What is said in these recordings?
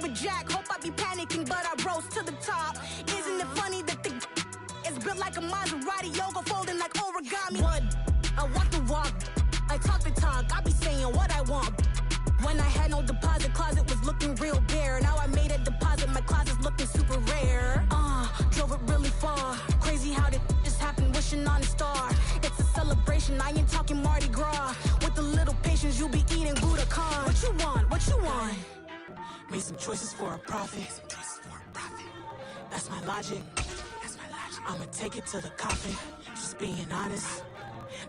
a jack. Hope I be panicking, but I rose to the top. Isn't it funny that the is built like a Maserati, yoga folding like origami? What? I walk the walk, I talk the talk. I be saying what I want. When I had no deposit, closet was looking real bare. Now I made a deposit, my closet's looking super rare. Drove it really far. Crazy how this just happened, wishing on a star. It's a celebration, I ain't talking Mardi Gras. With a little patience, you'll be eating Budokan. What you want? What you want? Made some choices for a profit. That's my logic. I'ma take it to the coffin. Just being honest.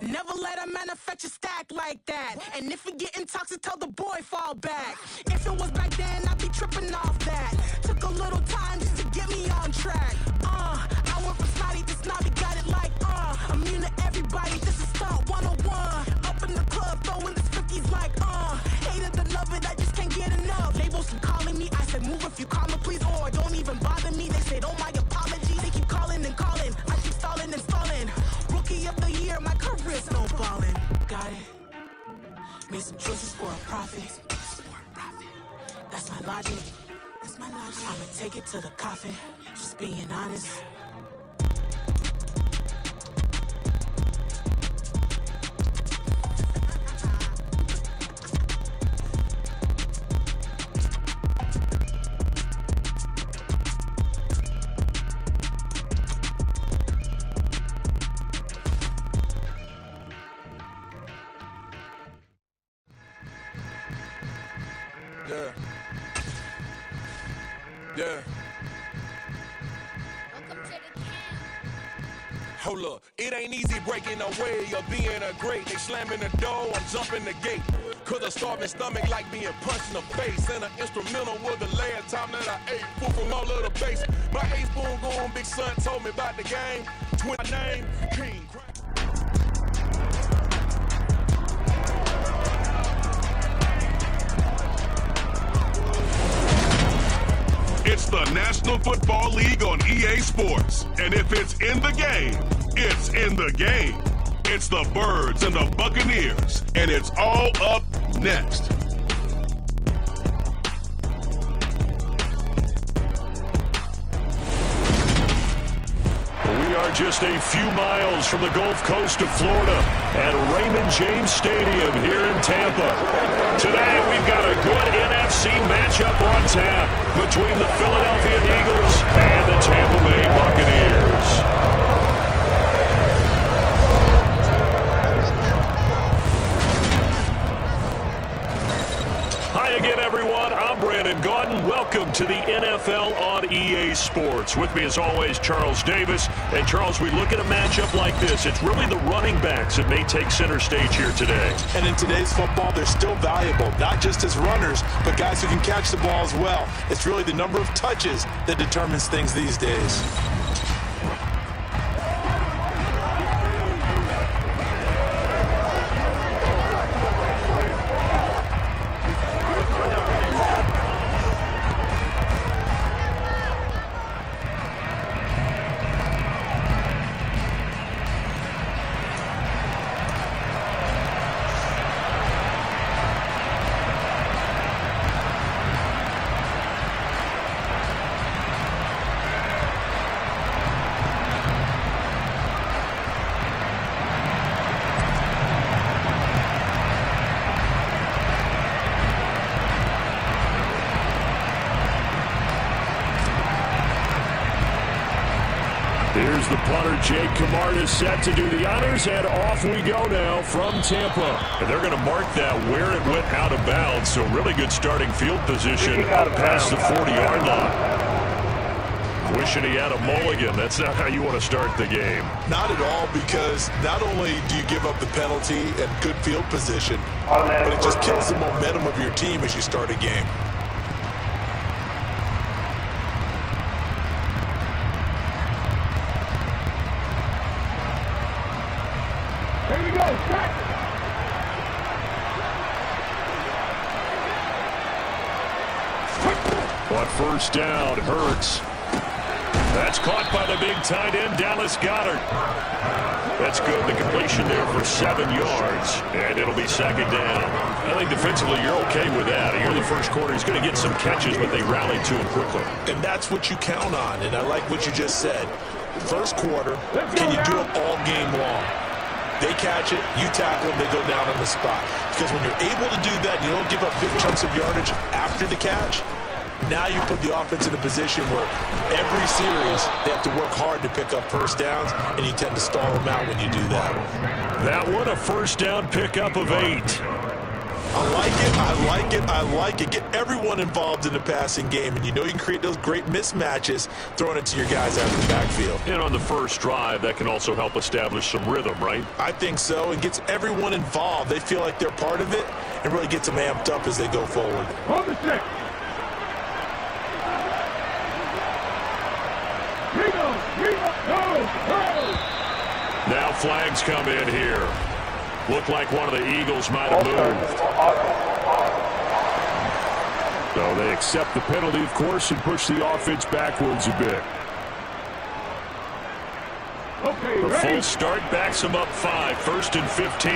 Never let a manufacture stack like that. And if we getting toxic, tell the boy fall back. If it was back then, I'd be tripping off that. Took a little time just to get me on track. I went from snotty to snobby, got it like immune to everybody, this is stunt 101. Up in the club, throwing the 50s like hate it or love it, I just can't get enough. Labels keep calling me, I said move if you call me please, or don't even bother me. They said oh my apologies, they keep calling and calling. I keep stalling and stalling. Rookie of the year, my career's snowballing. Got it. Made some choices for a profit. That's my logic. I'ma take it to the coffin. Just being honest. Yeah. Hold up, it ain't easy breaking away or being a great. They slamming the door, I'm jumping the gate. Cause a starving stomach like being punched in the face. And an instrumental was the last time that I ate food from all of the base. My A-spoon going, big son told me about the game. Twin name, King. It's the National Football League on EA Sports. And if it's in the game, it's in the game. It's the Birds and the Buccaneers. And it's all up next. We are just a few miles from the Gulf Coast of Florida at Raymond James Stadium here in Tampa. Today, we've got a good NFC matchup on tap between the Philadelphia Eagles and the Tampa Bay Buccaneers. Hi again, everyone. I'm Brandon Gaudin. Welcome to the NFL on EA Sports. With me, as always, Charles Davis. And, Charles, we look at a matchup like this. It's really the running backs that may take center stage here today. And in today's football, they're still valuable, not just as runners, but guys who can catch the ball as well. It's really the number of touches that determines things these days. Here's the punter, Jake Camarda, set to do the honors, and off we go now from Tampa. And they're going to mark that where it went out of bounds, so really good starting field position past the 40-yard line. Wishing he had a mulligan. That's not how you want to start the game. Not at all, because not only do you give up the penalty and good field position, but it just kills the momentum of your team as you start a game. On first down, Hurts. That's caught by the big tight end, Dallas Goedert. That's good. The completion there for 7 yards, and it'll be second down. I think defensively you're okay with that. Here in the first quarter, he's going to get some catches, but they rallied to him quickly. And that's what you count on, and I like what you just said. First quarter, can you do it all game long? They catch it, you tackle them, they go down on the spot. Because when you're able to do that, you don't give up big chunks of yardage after the catch, now you put the offense in a position where every series they have to work hard to pick up first downs, and you tend to stall them out when you do that. That one, a first down pickup of 8. I like it, I like it, I like it. Get everyone involved in the passing game, and you know you can create those great mismatches throwing it to your guys out of the backfield. And on the first drive, that can also help establish some rhythm, right? I think so. It gets everyone involved. They feel like they're part of it, and really gets them amped up as they go forward. Hold the stick. Now flags come in here. Looked like one of the Eagles might have moved. So they accept the penalty, of course, and push the offense backwards a bit. Okay, The ready? full start backs them up 5, 1st and 15.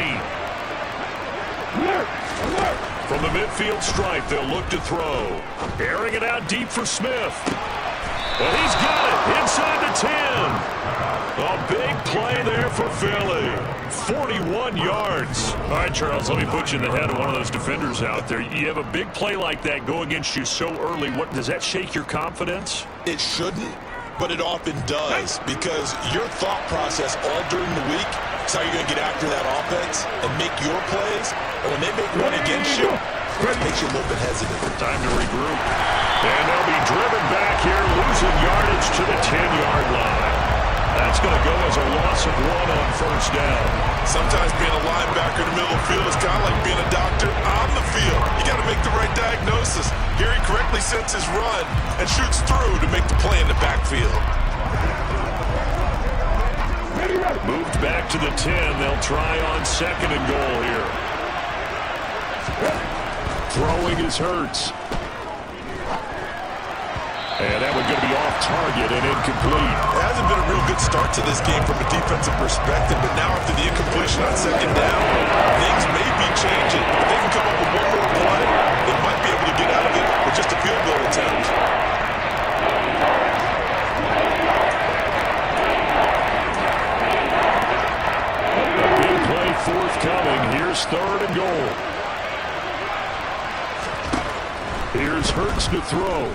Alert! Alert! From the midfield stripe, they'll look to throw. Airing it out deep for Smith. And he's got it inside the 10. A big play there for Philly. 41 yards. All right, Charles, let me put you in the head of one of those defenders out there. You have a big play like that go against you so early. What does that shake your confidence? It shouldn't, but it often does, because your thought process all during the week is how you're going to get after that offense and make your plays. And when they make one against you, it makes you a little bit hesitant. Time to regroup. And they'll be driven back here, losing yardage to the 10-yard line. That's going to go as a loss of 1 on first down. Sometimes being a linebacker in the middle of the field is kind of like being a doctor on the field. You got to make the right diagnosis. Here he correctly sets his run and shoots through to make the play in the backfield. Moved back to the 10. They'll try on 2nd and goal here. Throwing is Hurts. And that one's going to be off target and incomplete. It hasn't been a real good start to this game from a defensive perspective, but now after the incompletion on 2nd down, things may be changing. If they can come up with one more play, they might be able to get out of it with just a field goal attempt. A big play forthcoming. Here's 3rd and goal. Here's Hurts to throw.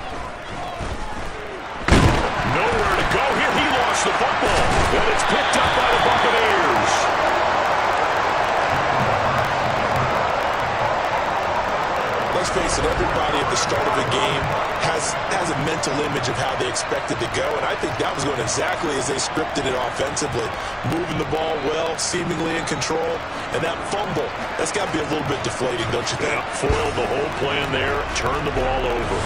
Nowhere to go here. He lost the football. And it's picked up by the Buccaneers. Let's face it, everybody at the start of a game has a mental image of how they expect it to go, and I think that was going exactly as they scripted it offensively. Moving the ball well, seemingly in control, and that fumble, that's got to be a little bit deflating, don't you think? Yeah, foiled the whole plan there, turned the ball over.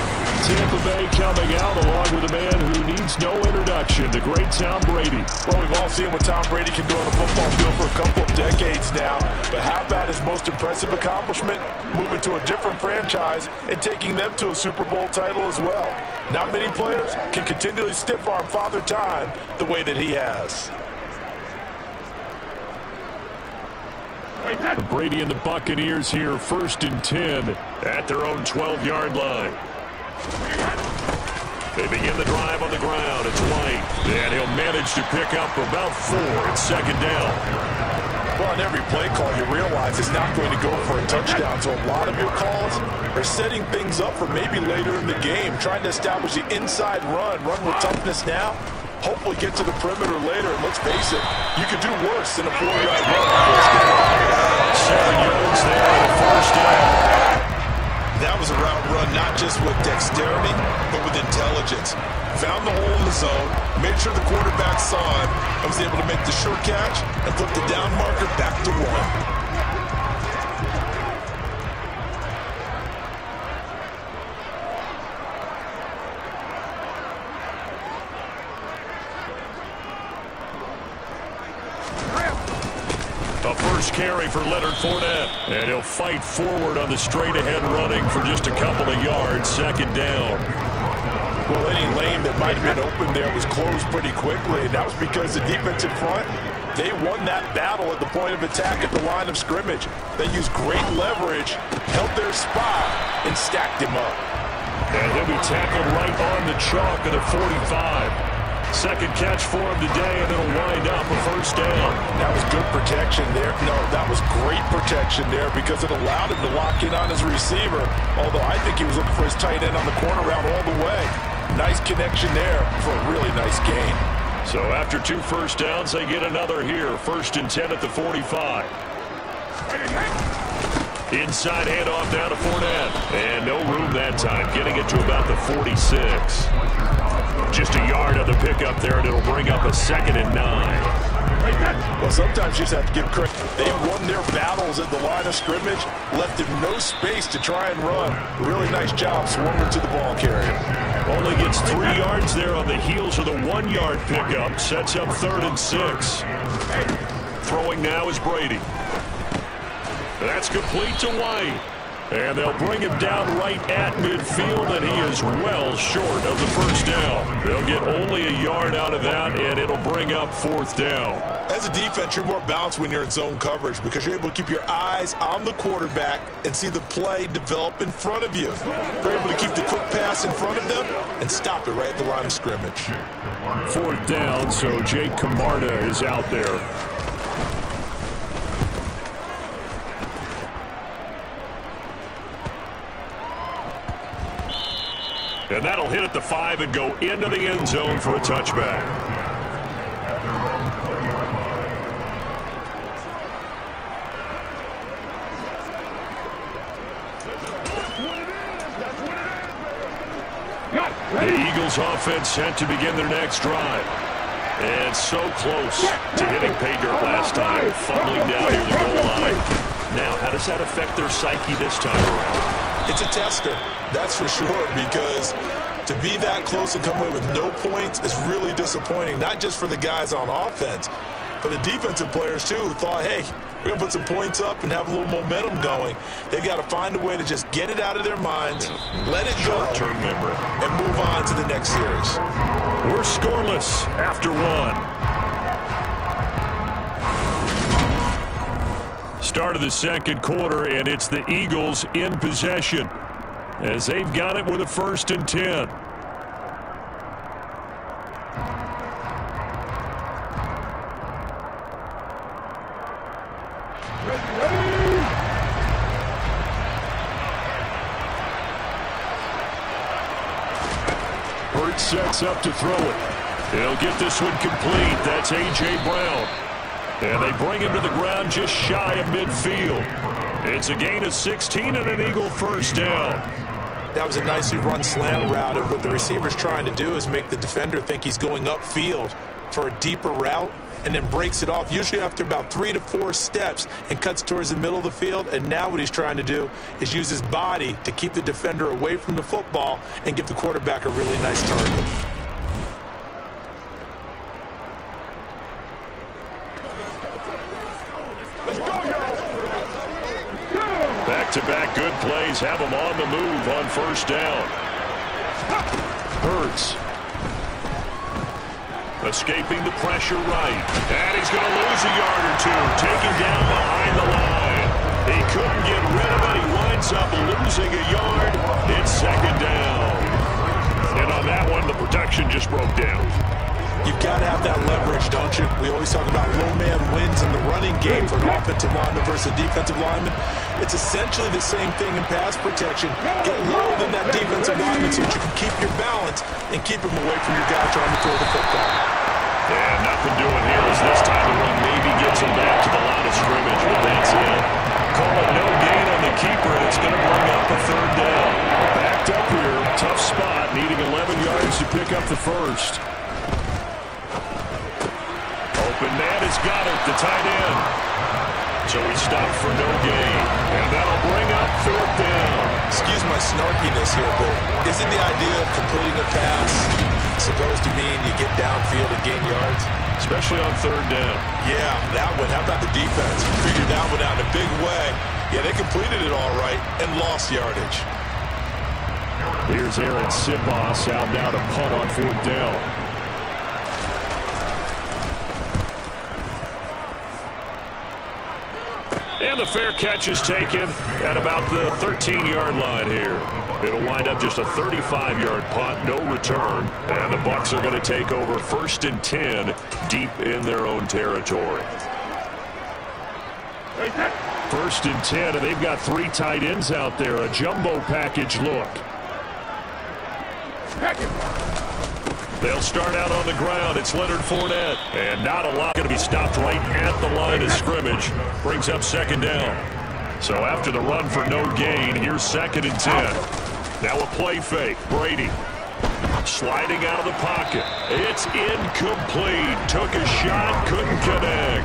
Tampa Bay coming out along with a man who needs no introduction, the great Tom Brady. Well, we've all seen what Tom Brady can do on the football field for a couple of decades now, but how about his most impressive accomplishment? Moving to a different franchise and taking them to a Super Bowl title as well. Not many players can continually stiff-arm Father Time the way that he has. Brady and the Buccaneers here, 1st and 10 at their own 12-yard line. They begin the drive on the ground. It's White, and he'll manage to pick up about 4 at 2nd down. Well, on every play call, you realize it's not going to go for a touchdown, so a lot of your calls are setting things up for maybe later in the game, trying to establish the inside run with toughness now, hopefully get to the perimeter later, and let's face it, you could do worse than a 4-yard run. 7 yards there on the first down. That was a route run not just with dexterity, but with intelligence. Found the hole in the zone, made sure the quarterback saw him, and was able to make the short catch and flip the down marker back to 1. A first carry for Leonard Fournette. And he'll fight forward on the straight-ahead running for just a couple of yards. 2nd down. Well, any lane that might have been open there was closed pretty quickly, and that was because the defensive front, they won that battle at the point of attack at the line of scrimmage. They used great leverage, held their spot, and stacked him up. And he'll be tackled right on the chalk at the 45. Second catch for him today, and it'll wind up a first down. That was good protection there. No, that was great protection there because it allowed him to lock in on his receiver, although I think he was looking for his tight end on the corner route all the way. Nice connection there for a really nice gain. So after 2 first downs, they get another here. 1st and 10 at the 45. Inside handoff down to Fournette. And no room that time, getting it to about the 46. Just a yard on the pickup there, and it'll bring up a 2nd and 9. Well, sometimes you just have to give credit. They won their battles at the line of scrimmage, left him no space to try and run. Really nice job swarming to the ball carrier. Only gets 3 yards there on the heels of the 1-yard pickup. Sets up 3rd and 6. Throwing now is Brady. That's complete to White. And they'll bring him down right at midfield, and he is well short of the first down. They'll get only a yard out of that, and it'll bring up 4th down. As a defense, you're more balanced when you're in zone coverage because you're able to keep your eyes on the quarterback and see the play develop in front of you. You're able to keep the quick pass in front of them and stop it right at the line of scrimmage. 4th down, so Jake Camarda is out there. And that'll hit at the 5 and go into the end zone for a touchback. The Eagles offense set to begin their next drive. And so close to hitting pay dirt last time, fumbling down near the goal line. Now, how does that affect their psyche this time around? It's a tester, that's for sure, because to be that close and come away with no points is really disappointing, not just for the guys on offense, but the defensive players too who thought, hey, we're going to put some points up and have a little momentum going. They've got to find a way to just get it out of their minds, let it go, short-term memory, and move on to the next series. We're scoreless after 1. Start of the 2nd quarter, and it's the Eagles in possession as they've got it with a 1st and 10. Hurts sets up to throw it. He'll get this one complete. That's A.J. Brown. And they bring him to the ground just shy of midfield. It's a gain of 16 and an Eagle first down. That was a nicely run slant route, and what the receiver's trying to do is make the defender think he's going upfield for a deeper route and then breaks it off, usually after about 3 to 4 steps, and cuts towards the middle of the field. And now what he's trying to do is use his body to keep the defender away from the football and give the quarterback a really nice target. Back-to-back good plays have him on the move on first down. Hurts. Escaping the pressure right. And he's going to lose a yard or 2. Taken down behind the line. He couldn't get rid of it. He winds up losing a yard. It's 2nd down. And on that one, the protection just broke down. You've got to have that leverage, don't you? We always talk about low man wins in the running game for an offensive lineman versus a defensive lineman. It's essentially the same thing in pass protection. Get lower than that defensive lineman so that you can keep your balance and keep him away from your guy trying to throw the football. And nothing doing here as this time the run maybe gets him back to the line of scrimmage, but that's it. Call it no gain on the keeper, and it's going to bring up a 3rd down. Backed up here, tough spot, needing 11 yards to pick up the first. Open man has got it, the tight end. So he stopped for no gain. And that'll bring up 4th down. Excuse my snarkiness here, but isn't the idea of completing a pass supposed to mean you get downfield and gain yards? Especially on 3rd down. Yeah, that one. How about the defense? Figured that one out in a big way. Yeah, they completed it all right and lost yardage. Here's Aaron Sipos out now to punt on 4th down. And the fair catch is taken at about the 13-yard line here. It'll wind up just a 35-yard punt, no return. And the Bucs are going to take over 1st and 10 deep in their own territory. 1st and 10, and they've got 3 tight ends out there. A jumbo package look. They'll start out on the ground. It's Leonard Fournette. And not a lot going to be stopped right at the line of scrimmage. Brings up 2nd down. So after the run for no gain, here's 2nd and 10. Now a play fake. Brady sliding out of the pocket. It's incomplete. Took a shot, couldn't connect.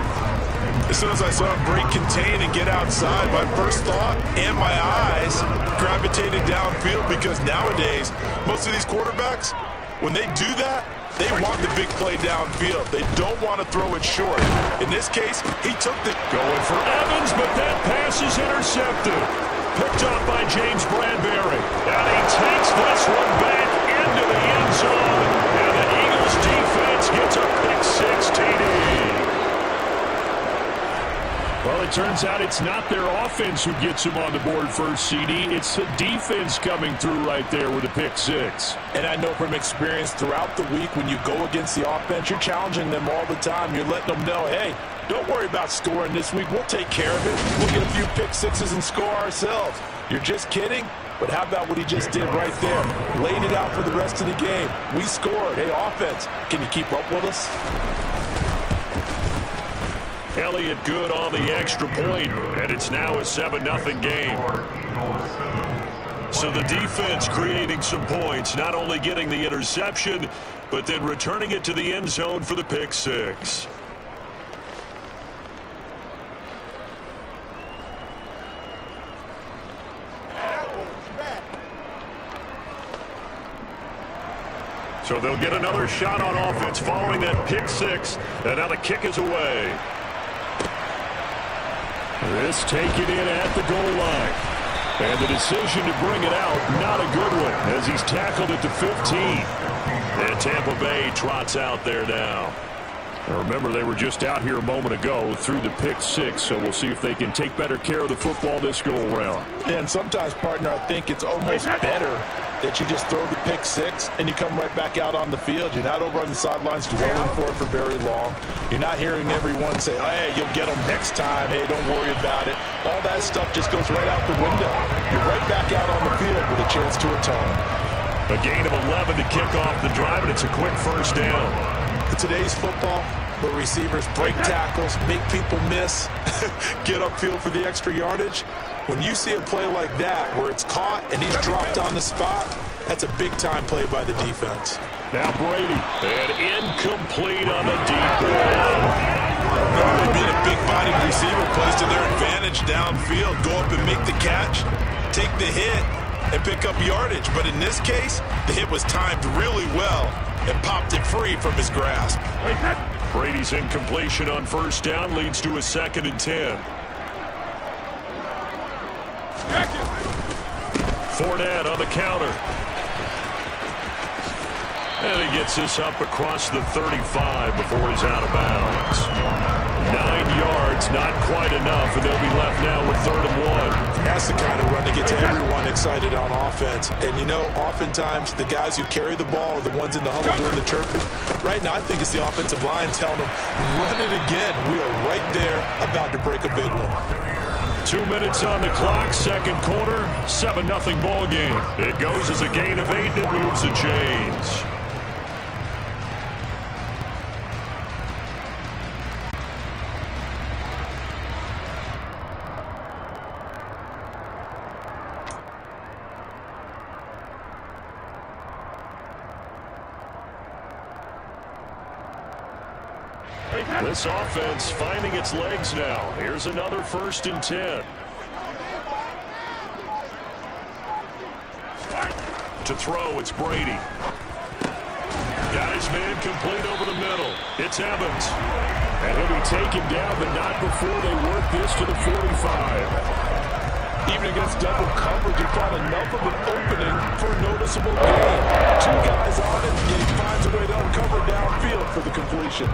As soon as I saw him break contain and get outside, my first thought and my eyes gravitated downfield, because nowadays, most of these quarterbacks, when they do that, they want the big play downfield. They don't want to throw it short. In this case, he took the... Going for Evans, but that pass is intercepted. Picked up by James Bradbury. And he takes this one back into the end zone. And the Eagles defense gets a pick-6 TD. Well, it turns out it's not their offense who gets them on the board first, CD. It's the defense coming through right there with a pick-6. And I know from experience throughout the week, when you go against the offense, you're challenging them all the time. You're letting them know, hey, don't worry about scoring this week. We'll take care of it. We'll get a few pick-6s and score ourselves. You're just kidding? But how about what he just did right there? Laid it out for the rest of the game. We scored. Hey, offense, can you keep up with us? Elliott good on the extra point, and it's now a 7-0 game. So the defense creating some points, not only getting the interception, but then returning it to the end zone for the pick-6. So they'll get another shot on offense following that pick-6, and now the kick is away. This taken in at the goal line. And the decision to bring it out, not a good one, as he's tackled at the 15. And Tampa Bay trots out there now. Now remember, they were just out here a moment ago through the pick-6, so we'll see if they can take better care of the football this go-around. And sometimes, partner, I think it's almost better that you just throw the pick-6 and you come right back out on the field. You're not over on the sidelines dwelling for it for very long. You're not hearing everyone say, oh, hey, you'll get them next time. Hey, don't worry about it. All that stuff just goes right out the window. You're right back out on the field with a chance to atone. A gain of 11 to kick off the drive, and it's a quick 1st down. In today's football, where receivers break tackles, make people miss, get upfield for the extra yardage, when you see a play like that where it's caught and he's dropped on the spot, that's a big-time play by the defense. Now Brady, and incomplete on the deep ball. Normally being a big-bodied receiver plays to their advantage downfield, go up and make the catch, take the hit, and pick up yardage. But in this case, the hit was timed really well and popped it free from his grasp. Brady's incompletion on 1st down leads to a 2nd and 10. Fournette on the counter. And he gets this up across the 35 before he's out of bounds. 9 yards, not quite enough, and they'll be left now with 3rd and 1. That's the kind of run that gets everyone excited on offense. And, you know, oftentimes the guys who carry the ball are the ones in the huddle doing the chirping. Right now, I think it's the offensive line telling them, run it again. We are right there about to break a big one. 2 minutes on the clock, 2nd quarter, 7-0 ball game. It goes as a gain of 8, and it moves the chains. This offense finding its legs now. Here's another 1st and 10. To throw, it's Brady. Got his man complete over the middle. It's Evans. And he'll be taken down, but not before they work this to the 45. Even against double coverage, he found enough of an opening for a noticeable gain. Two guys on it, and he finds a way to uncover downfield for the completion.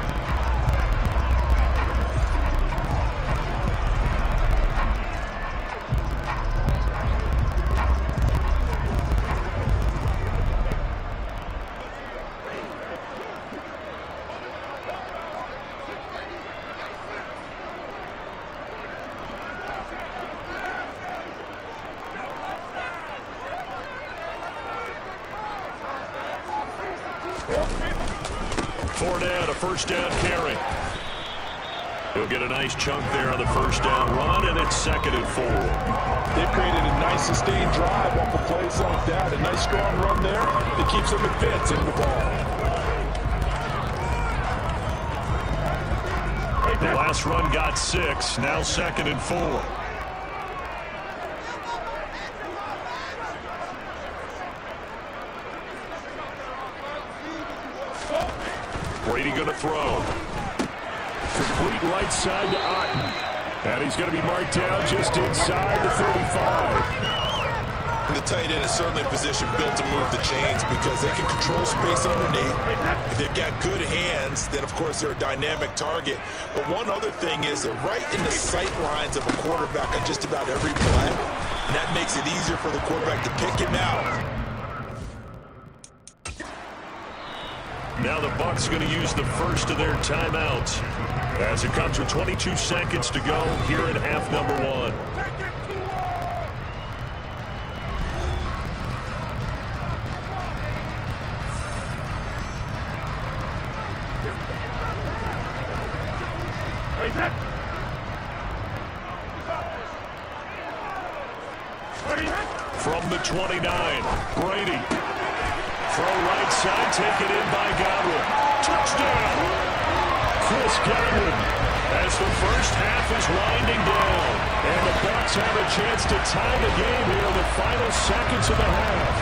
Fournette, a first down carry. He'll get a nice chunk there on the first down run, and it's 2nd and 4. They've created a nice sustained drive off of plays like that. A nice strong run there that keeps them advancing the ball. The last run got 6, now 2nd and 4. Brady going to throw. Complete right side to Otten. And he's going to be marked down just inside the 35. The tight end is certainly a position built to move the chains because they can control space underneath. If they've got good hands, then, of course, they're a dynamic target. But one other thing is they're right in the sight lines of a quarterback on just about every play. And that makes it easier for the quarterback to pick him out. Now the Bucs going to use the first of their timeouts as it comes with 22 seconds to go here in half number 1. From the 29, Brady. Throw right side, taken in by Godwin. Touchdown! Chris Godwin as the first half is winding down. And the Bucs have a chance to tie the game here in the final seconds of the half.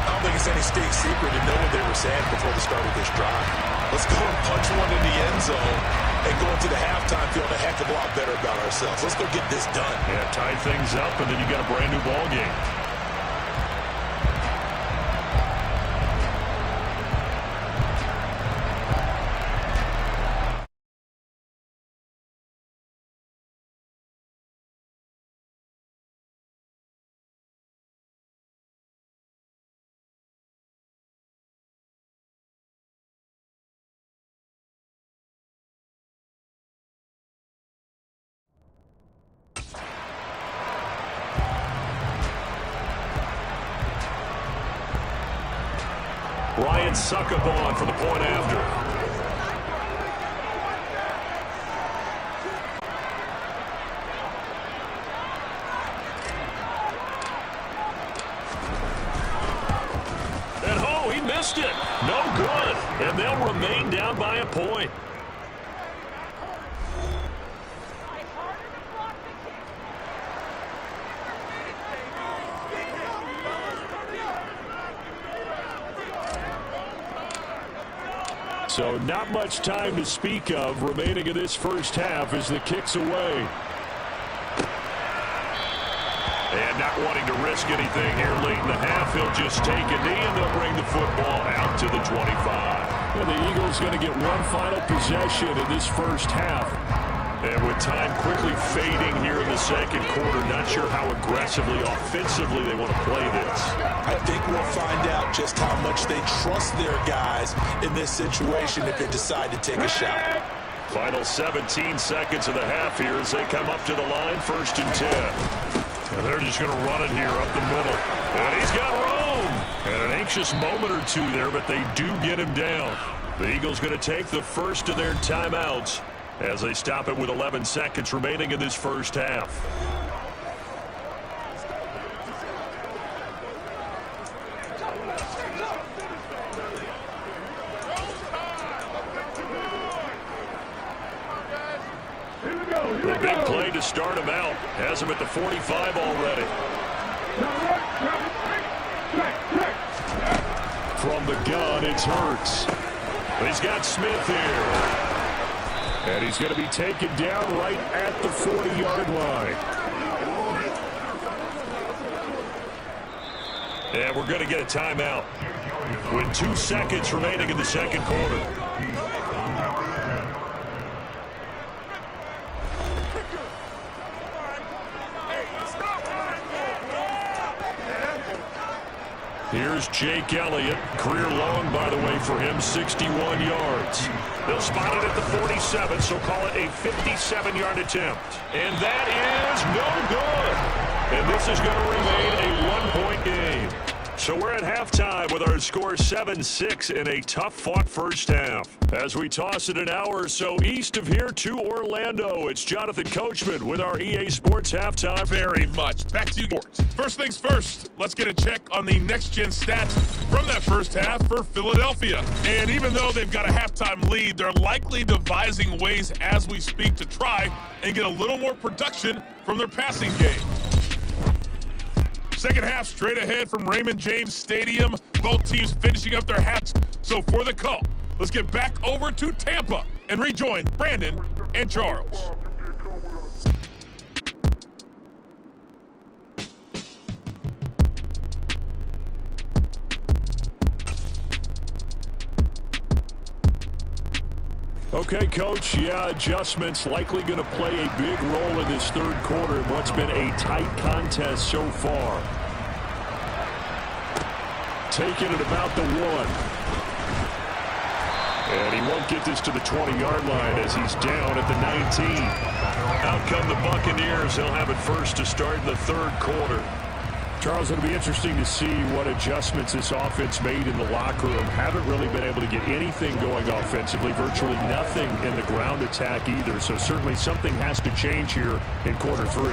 I don't think it's any state secret to know what they were saying before the start of this drive. Let's go and punch one in the end zone and go into the halftime feeling a heck of a lot better about ourselves. Let's go get this done. Yeah, tie things up, and then you got a brand new ball game. Ryan Succabon for the point after. And oh, he missed it. No good. And they'll remain down by a point. So not much time to speak of remaining in this first half as the kick's away. And not wanting to risk anything here late in the half, he'll just take a knee and they'll bring the football out to the 25. And the Eagles going to get one final possession in this first half. And with time quickly fading here in the second quarter, not sure how aggressively, offensively they want to play this. I think we'll find out just how much they trust their guys in this situation if they decide to take a shot. Final 17 seconds of the half here as they come up to the line, 1st and 10. And they're just going to run it here up the middle. And he's got room. And an anxious moment or two there, but they do get him down. The Eagles going to take the first of their timeouts as they stop it with 11 seconds remaining in this first half. The big play to start him out has him at the 45 already. From the gun, it's Hurts. He's got Smith here. And he's going to be taken down right at the 40-yard line. And we're going to get a timeout with 2 seconds remaining in the second quarter. Here's Jake Elliott. Career long, by the way, for him, 61 yards. They'll spot it at the 47, so call it a 57-yard attempt. And that is no good. And this is going to remain a one-point game. So we're at halftime with our score 7-6 in a tough-fought first half. As we toss it an hour or so east of here to Orlando, it's Jonathan Coachman with our EA Sports Halftime. Very much. Back to you, Sports. First things first, let's get a check on the next-gen stats from that first half for Philadelphia. And even though they've got a halftime lead, they're likely devising ways as we speak to try and get a little more production from their passing game. Second half straight ahead from Raymond James Stadium. Both teams finishing up their halves. So for the call, let's get back over to Tampa and rejoin Brandon and Charles. Okay, Coach, adjustments likely going to play a big role in this third quarter in what's been a tight contest so far. Taking it about the 1. And he won't get this to the 20-yard line as he's down at the 19. Out come the Buccaneers. They'll have it first to start in the third quarter. Charles, it'll be interesting to see what adjustments this offense made in the locker room. Haven't really been able to get anything going offensively, virtually nothing in the ground attack either. So certainly something has to change here in quarter 3.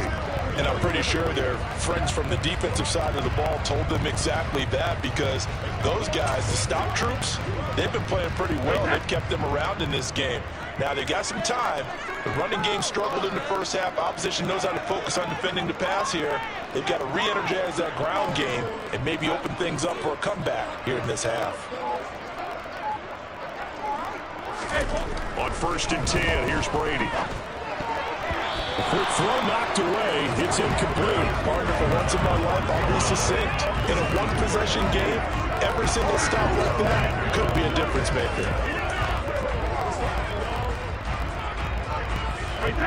And I'm pretty sure their friends from the defensive side of the ball told them exactly that, because those guys, the stop troops, they've been playing pretty well. They've kept them around in this game. Now they've got some time. The running game struggled in the first half. Opposition knows how to focus on defending the pass here. They've got to re-energize that ground game and maybe open things up for a comeback here in this half. On 1st and 10, here's Brady. A quick throw knocked away. It's incomplete. Partner, for once in my life, I'll be succinct. In a one-possession game, every single stop like that could be a difference maker.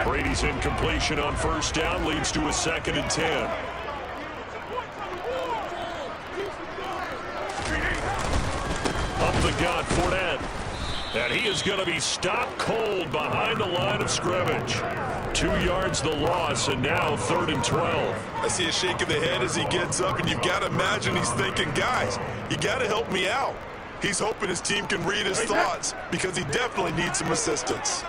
Brady's incompletion on 1st down leads to a 2nd and 10. Up the gut, Fournette. And he is going to be stopped cold behind the line of scrimmage. 2 yards the loss, and now 3rd and 12. I see a shake of the head as he gets up, and you've got to imagine he's thinking, guys, you got to help me out. He's hoping his team can read his thoughts because he definitely needs some assistance.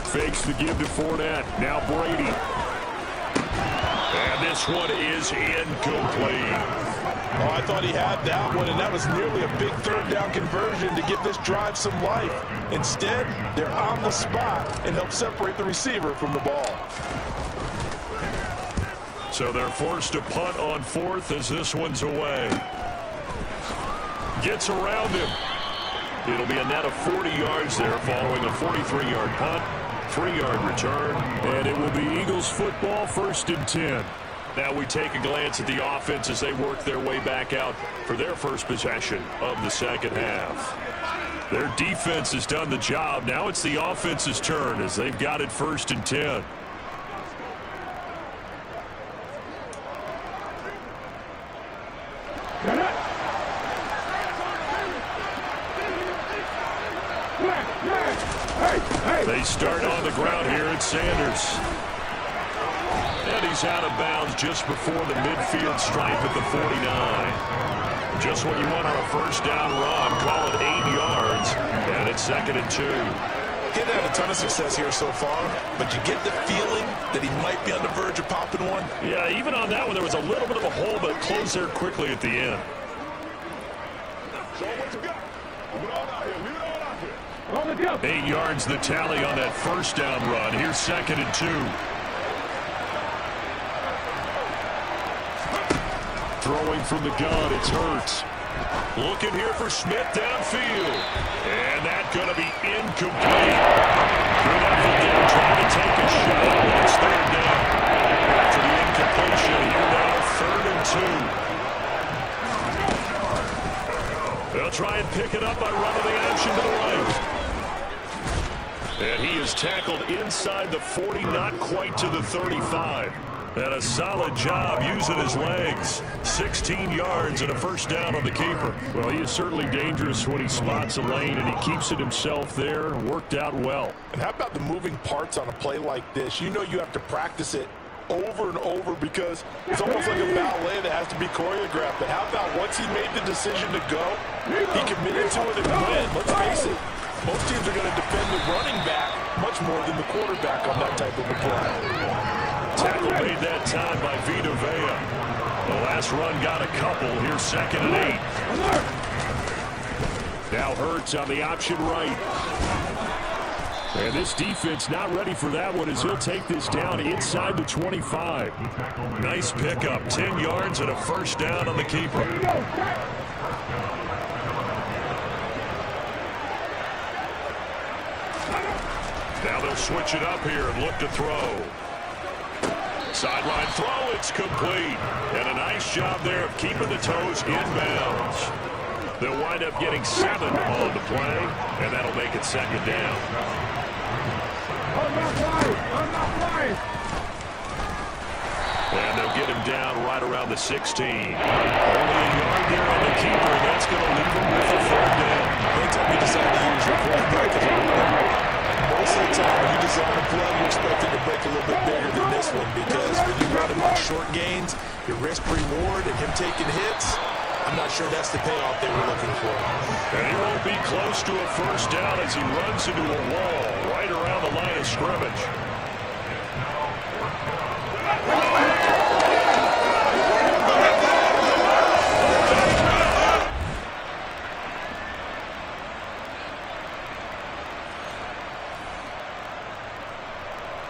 Fakes the give to Fournette. Now Brady. And this one is incomplete. Oh, I thought he had that one, and that was nearly a big 3rd down conversion to give this drive some life. Instead, they're on the spot and help separate the receiver from the ball. So they're forced to punt on 4th as this one's away. Gets around him. It'll be a net of 40 yards there following a 43-yard punt, 3-yard return, and it will be Eagles football 1st and 10. Now we take a glance at the offense as they work their way back out for their first possession of the second half. Their defense has done the job. Now it's the offense's turn as they've got it 1st and 10. They start on the ground here at Sanders. And he's out of bounds just before the midfield stripe at the 49. Just what you want on a 1st down run. Call it 8 yards. And it's 2nd and 2. He hasn't had a ton of success here so far, but you get the feeling that he might be on the verge of popping one. Yeah, even on that one, there was a little bit of a hole, but closed there quickly at the end. 8 yards the tally on that 1st down run. Here's 2nd and 2. Throwing from the gun, it's Hurts. Looking here for Smith downfield. And that's going to be incomplete. Good effort there trying to take a shot. It's third down. After the incompletion, here now, 3rd and 2. They'll try and pick it up by running the action to the right. And he is tackled inside the 40, not quite to the 35. And a solid job using his legs. 16 yards and a first down on the keeper. Well, he is certainly dangerous when he spots a lane, and he keeps it himself there. Worked out well. And how about the moving parts on a play like this? You know you have to practice it over and over because it's almost like a ballet that has to be choreographed. But how about once he made the decision to go, he committed to it and went. Let's face it, most teams are going to defend the running back much more than the quarterback on that type of a play. Tackle made that time by Vita Vea. The last run got a couple. Here's 2nd and 8. Now Hurts on the option right. And this defense not ready for that one as he'll take this down inside the 25. Nice pickup. 10 yards and a first down on the keeper. Now they'll switch it up here and look to throw. Sideline throw, it's complete. And a nice job there of keeping the toes inbounds. They'll wind up getting 7 on the play, and that'll make it 2nd down. And they'll get him down right around the 16. Only a yard there on the keeper, and that's going to leave him with a 3rd down. Anytime you decide to use your quarterback as a runner, most of the time when you design a play, you expect it to break a little bit bigger than this one because when you run him on short gains, your risk-reward and him taking hits, I'm not sure that's the payoff they were looking for. And he won't be close to a first down as he runs into a wall right around the line of scrimmage.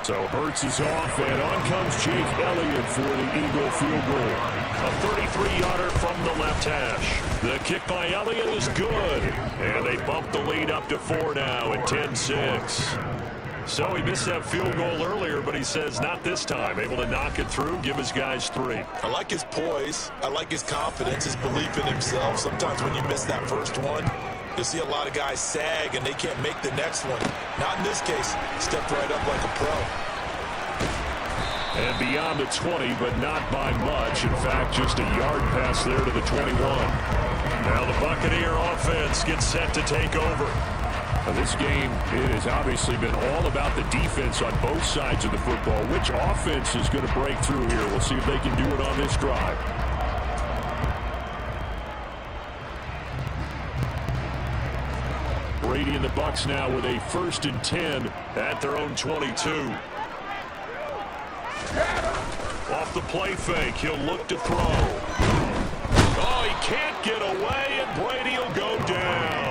So Hurts is off, and on comes Jake Elliott for the Eagle field goal. A 33-yarder from the left hash. The kick by Elliott is good. And they bump the lead up to 4 now at 10-6. So he missed that field goal earlier, but he says not this time. Able to knock it through, give his guys 3. I like his poise. I like his confidence, his belief in himself. Sometimes when you miss that first one, you'll see a lot of guys sag and they can't make the next one. Not in this case. Stepped right up like a pro. And beyond the 20, but not by much. In fact, just a yard pass there to the 21. Now the Buccaneer offense gets set to take over. Now this game, it has obviously been all about the defense on both sides of the football. Which offense is going to break through here? We'll see if they can do it on this drive. Brady and the Bucs now with a 1st and 10 at their own 22. Off the play fake, he'll look to throw. Oh, he can't get away, and Brady will go down.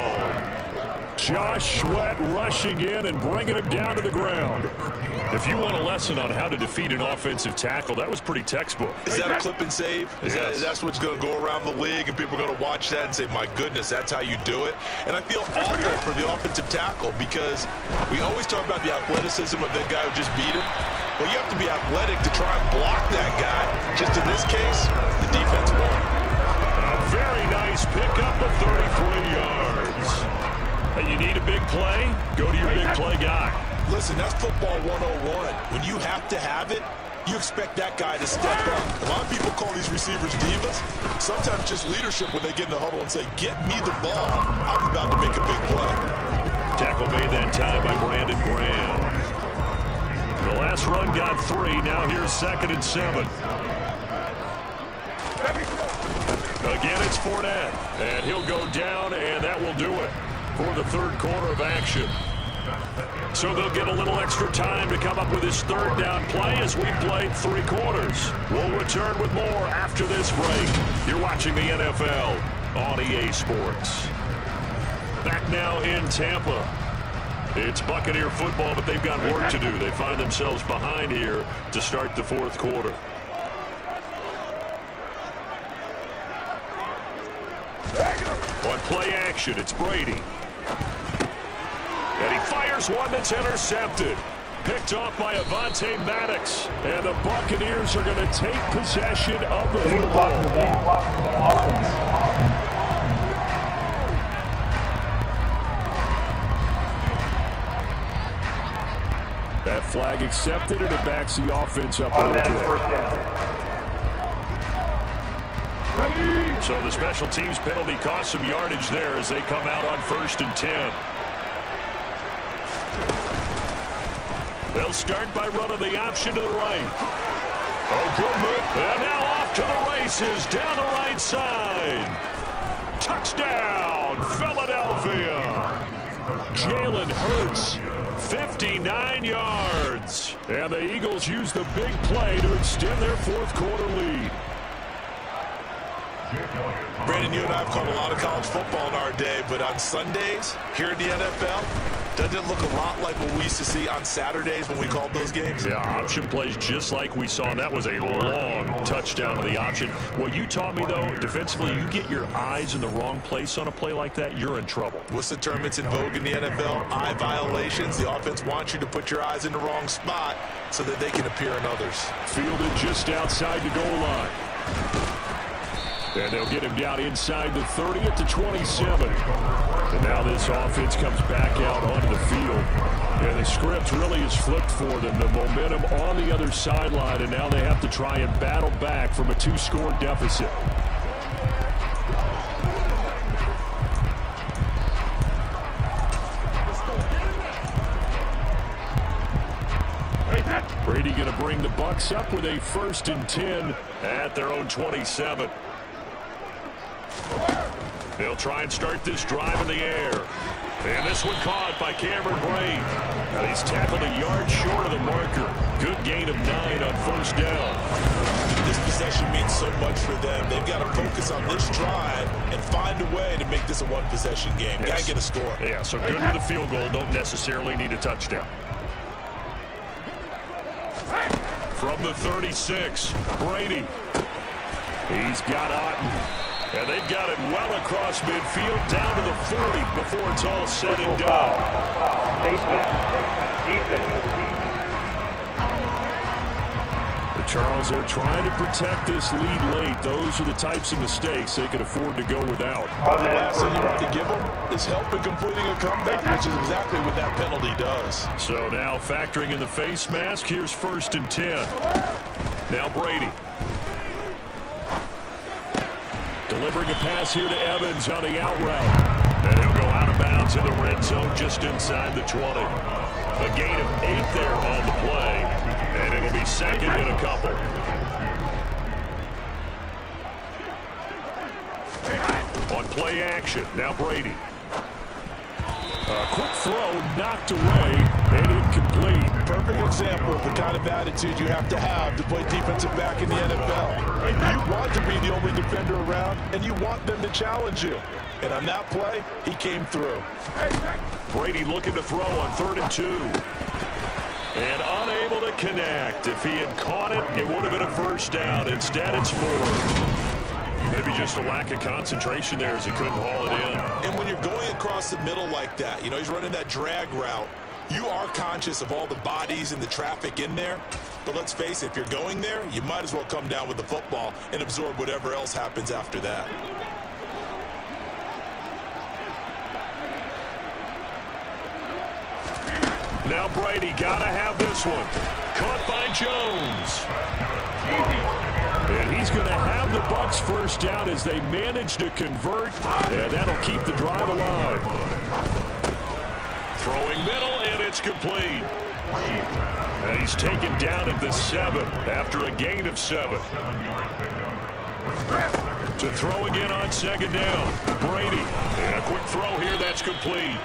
Josh Sweat rushing in and bringing him down to the ground. If you want a lesson on how to defeat an offensive tackle, that was pretty textbook. Is that a clip and save? Yes. That's what's going to go around the league, and people are going to watch that and say, my goodness, that's how you do it. And I feel awful for the offensive tackle because we always talk about the athleticism of that guy who just beat him. Well, you have to be athletic to try and block that guy. Just in this case, the defense won. A very nice pickup of 33 yards. Hey, you need a big play? Go to your big play guy. Listen, that's football 101. When you have to have it, you expect that guy to step up. A lot of people call these receivers divas. Sometimes just leadership when they get in the huddle and say, get me the ball. I'm about to make a big play. Tackle made that time by Brandon Graham. The last run got 3. Now here's 2nd and 7. Again, it's Fournette. And he'll go down, and that will do it for the 3rd quarter of action. So they'll get a little extra time to come up with his 3rd down play as we played 3 quarters. We'll return with more after this break. You're watching the NFL on EA Sports. Back now in Tampa. It's Buccaneer football, but they've got work to do. They find themselves behind here to start the 4th quarter. On play action, it's Brady. And he fires one that's intercepted. Picked off by Avonte Maddox. And the Buccaneers are going to take possession of the football. That flag accepted, and it backs the offense up a little bit. So the special teams penalty cost some yardage there as they come out on 1st and 10. They'll start by running the option to the right. Oh, good move. And now off to the races down the right side. Touchdown, Philadelphia. Jalen Hurts, 59 yards. And the Eagles use the big play to extend their fourth quarter lead. Brandon, you and I have caught a lot of college football in our day, but on Sundays here in the NFL, doesn't it look a lot like what we used to see on Saturdays when we called those games? Yeah, option plays just like we saw, and that was a long touchdown to the option. What you taught me, though, defensively, you get your eyes in the wrong place on a play like that, you're in trouble. What's the term that's in vogue in the NFL? Eye violations. The offense wants you to put your eyes in the wrong spot so that they can appear in others. Fielded just outside the goal line. And they'll get him down inside the 30 at the 27. And now this offense comes back out onto the field. And the script really is flipped for them. The momentum on the other sideline, and now they have to try and battle back from a 2-score deficit. Brady going to bring the Bucs up with a 1st and 10 at their own 27. They'll try and start this drive in the air. And this one caught by Cameron Brate. And he's tackled a yard short of the marker. Good gain of 9 on 1st down. This possession means so much for them. They've got to focus on this drive and find a way to make this a one-possession game. Yes. Got to get a score. Yeah, so good with a field goal. Don't necessarily need a touchdown. From the 36, Brady. He's got Otten. And they've got it well across midfield, down to the 40 before it's all said and done. The Charles are trying to protect this lead late. Those are the types of mistakes they can afford to go without. The last thing you want to give them is help in completing a comeback, which is exactly what that penalty does. So now factoring in the face mask, here's 1st and 10. Now Brady. Delivering a pass here to Evans on the out route. And he'll go out of bounds in the red zone just inside the 20. A gain of 8 there on the play. And it'll be 2nd and a couple. On play action, now Brady. A quick throw knocked away and incomplete. Perfect example of the kind of attitude you have to play defensive back in the NFL. You want to be the only defender around, and you want them to challenge you. And on that play, he came through. Brady looking to throw on 3rd and 2. And unable to connect. If he had caught it, it would have been a 1st down. Instead, it's 4. Maybe just a lack of concentration there as he couldn't haul it in. And when you're going across the middle like that, you know, he's running that drag route, you are conscious of all the bodies and the traffic in there. But let's face it, if you're going there, you might as well come down with the football and absorb whatever else happens after that. Now Brady got to have this one. Caught by Jones. And he's going to have the Bucs 1st down as they manage to convert. And that'll keep the drive alive. Throwing middle, and it's complete. And he's taken down at the 7 after a gain of 7. To throw again on 2nd down. Brady. And a quick throw here, that's complete.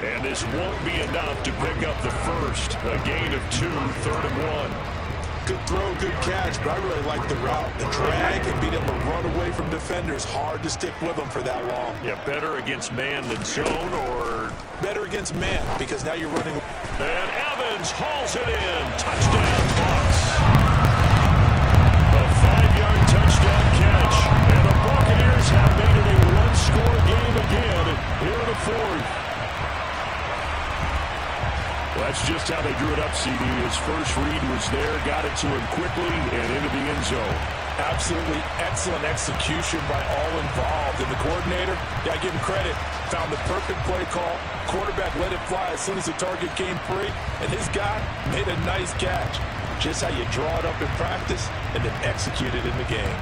And this won't be enough to pick up the 1st. A gain of 2, 3rd and 1. Good throw, good catch, but I really like the route. The drag and being able to run away from defenders. Hard to stick with them for that long. Yeah, better against man than zone, or better against man, because now you're running. And Evans hauls it in. Touchdown, Bucs. A 5-yard touchdown catch. And the Buccaneers have made it a 1-score game CD. His first read was there, got it to him quickly, and into the end zone. Absolutely excellent execution by all involved. And the coordinator, yeah, give him credit, found the perfect play call. Quarterback let it fly as soon as the target came free, and his guy made a nice catch. Just how you draw it up in practice and then execute it in the game.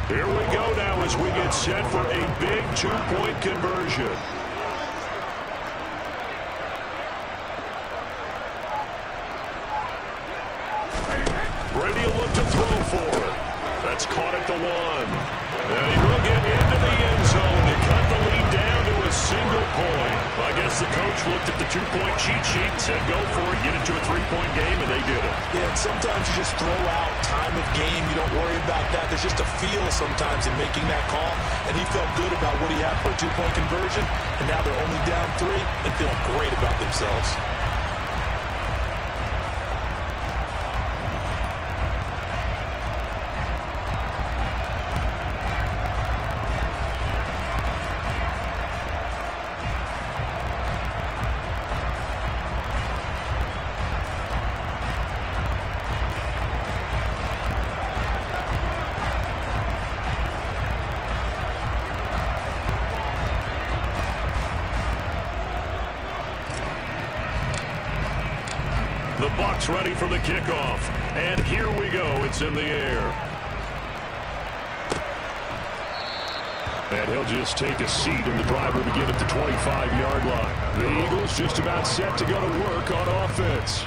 Here we go now as we get set for a big two-point conversion. Brady will look to throw for it. That's caught at the 1. And he will get into the end zone to cut the lead down to a single point. I guess the coach looked at the two-point cheat sheet and said, go for it, get it to a three-point game, and they did it. Yeah, and sometimes you just throw out time of game. You don't worry about that. There's just a feel sometimes in making that call, and he felt good about what he had for a two-point conversion, and now they're only down 3 and feeling great about themselves. The Bucs ready for the kickoff. And here we go. It's in the air. And he'll just take a seat, and the driver begin at the 25-yard line. The Eagles just about set to go to work on offense.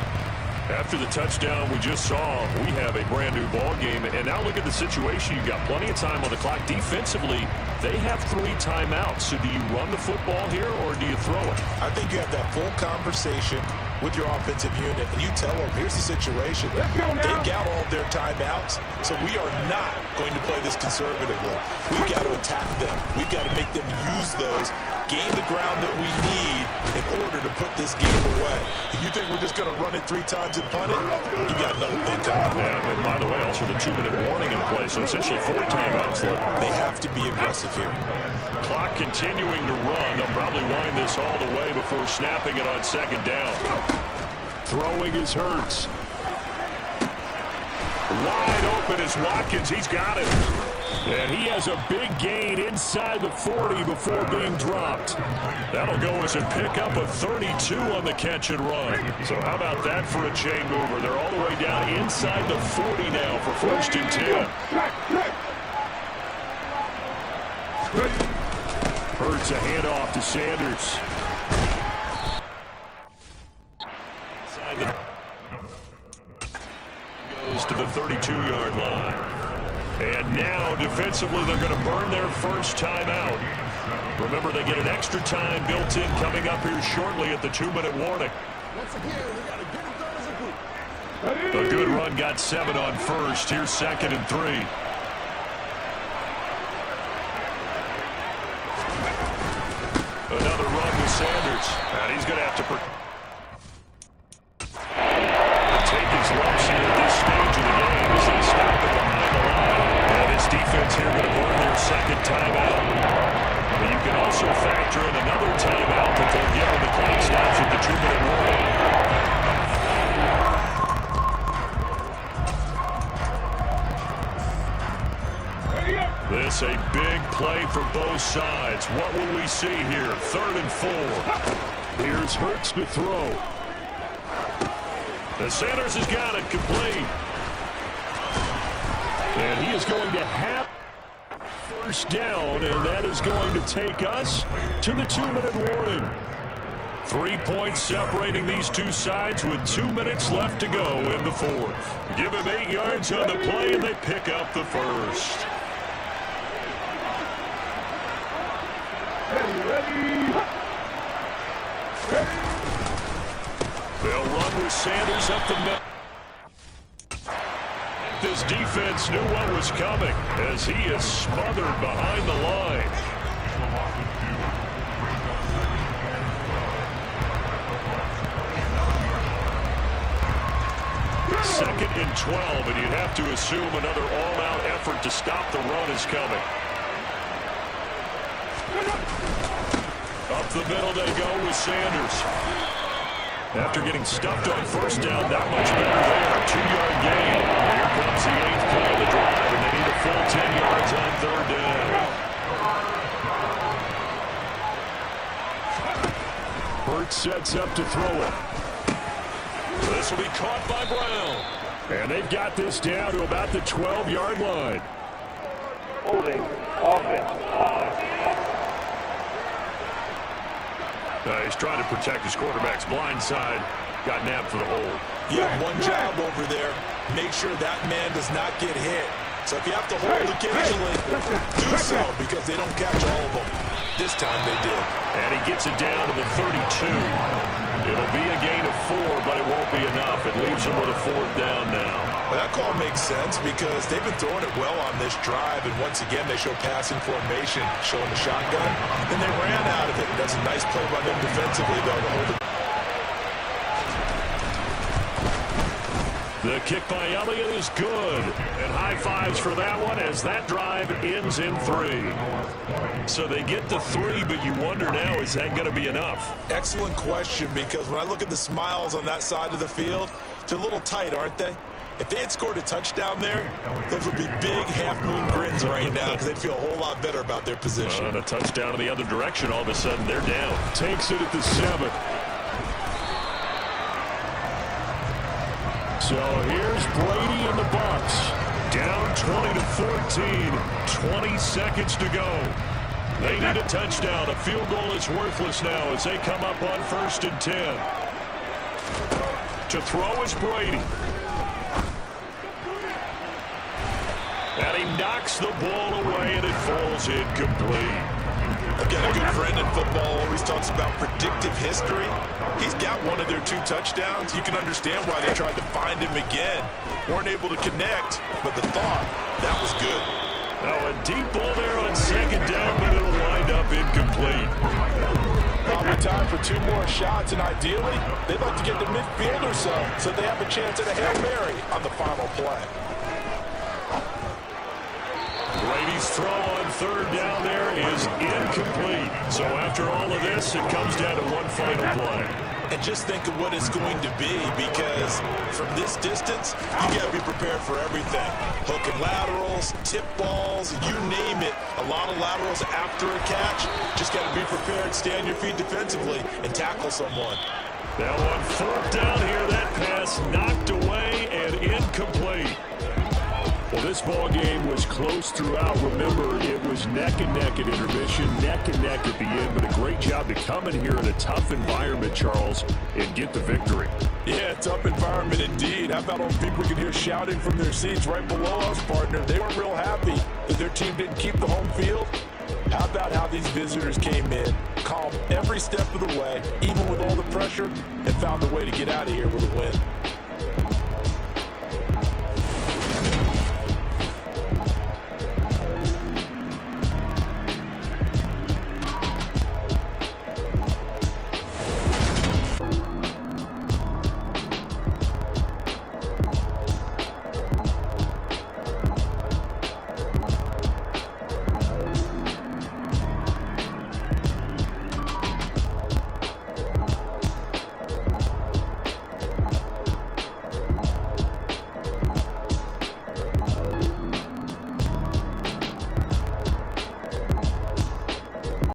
After the touchdown we just saw, we have a brand-new ball game. And now look at the situation. You've got plenty of time on the clock. Defensively, they have 3 timeouts. So do you run the football here, or do you throw it? I think you have that full conversation with your offensive unit, and you tell them, here's the situation. They've got all of their timeouts, so we are not going to play this conservatively. We've got to attack them. We've got to make them use those, gain the ground that we need in order to put this game away. If you think we're just going to run it 3 times and punt it, you got another thing coming. Yeah, and by the way, also the 2-minute warning in play, so essentially 4 timeouts left. They have to be aggressive here. Clock continuing to run. They'll probably wind this all the way before snapping it on second down. Throwing is Hurts. Wide open is Watkins. He's got it. And he has a big gain inside the 40 before being dropped. That'll go as a pickup of 32 on the catch and run. So how about that for a chain mover? They're all the way down inside the 40 now for 1st and 10. Hurts a handoff to Sanders. Goes to the 32-yard line. And now, defensively, they're going to burn their first timeout. Remember, they get an extra time built in coming up here shortly at the 2-minute warning. A good run got 7 on first. Here's 2nd and 3. Another run with Sanders. And he's going to have to take his lumps here at this stage of the game as they stop it behind the line. And this defense here going to burn their 2nd timeout. But you can also factor in another timeout that they'll get when the clock stops at the 2-minute warning. This a big play for both sides. What will we see here? 3rd and 4. Here's Hurts to throw. And Sanders has got it complete. And he is going to have first down, and that is going to take us to the 2-minute warning. 3 points separating these two sides with 2 minutes left to go in the 4th. Give him 8 yards on the play, and they pick up the first. They'll run with Sanders up the middle. This defense knew what was coming as he is smothered behind the line. 2nd and 12, and you'd have to assume another all-out effort to stop the run is coming. Up the middle they go with Sanders. After getting stuffed on first down, not much better there. 2-yard gain. Here comes the 8th play of the drive, and they need a full 10 yards on 3rd down. Hurts sets up to throw it. This will be caught by Brown. And they've got this down to about the 12-yard line. Holding offense. He's trying to protect his quarterback's blind side. Got nabbed for the hold. You have one job over there. Make sure that man does not get hit. So if you have to hold occasionally, do so, because they don't catch all of them. This time they did. And he gets it down to the 32. It'll be a gain of 4, but it won't be enough. It leaves him with a 4th down now. Well, that call makes sense because they've been throwing it well on this drive, and once again they show passing formation, showing the shotgun, and they ran out of it. That's a nice play by them defensively, though, to hold it. The kick by Elliott is good, and high fives for that one as that drive ends in 3. So they get the 3, but you wonder now, is that going to be enough? Excellent question, because when I look at the smiles on that side of the field, they're a little tight, aren't they? If they had scored a touchdown there, those would be big half-moon grins right now because they'd feel a whole lot better about their position. And a touchdown in the other direction, all of a sudden they're down. Takes it at the 7. So here's Brady and the Bucs. Down 20-14. 20 seconds to go. They need a touchdown. A field goal is worthless now as they come up on 1st and 10. To throw is Brady. And he knocks the ball away, and it falls incomplete. I've got a good friend in football, always talks about predictive history. He's got one of their 2 touchdowns. You can understand why they tried to find him again. Weren't able to connect, but the thought, that was good. Now a deep ball there on 2nd down, but it'll wind up incomplete. Probably time for 2 more shots, and ideally, they'd like to get to midfield or so they have a chance at a Hail Mary on the final play. Brady's throw on 3rd down there is incomplete. So after all of this, it comes down to one final play. And just think of what it's going to be, because from this distance, you got to be prepared for everything. Hook and laterals, tip balls, you name it. A lot of laterals after a catch. Just got to be prepared, stay on your feet defensively, and tackle someone. Now on 4th down here, that pass knocked away and incomplete. Well, this ball game was close throughout. Remember, it was neck and neck at intermission, neck and neck at the end, but a great job to come in here in a tough environment, Charles, and get the victory. Yeah, tough environment indeed. How about all the people we could hear shouting from their seats right below us, partner? They were real happy that their team didn't keep the home field. How about how these visitors came in, calm every step of the way, even with all the pressure, and found a way to get out of here with a win?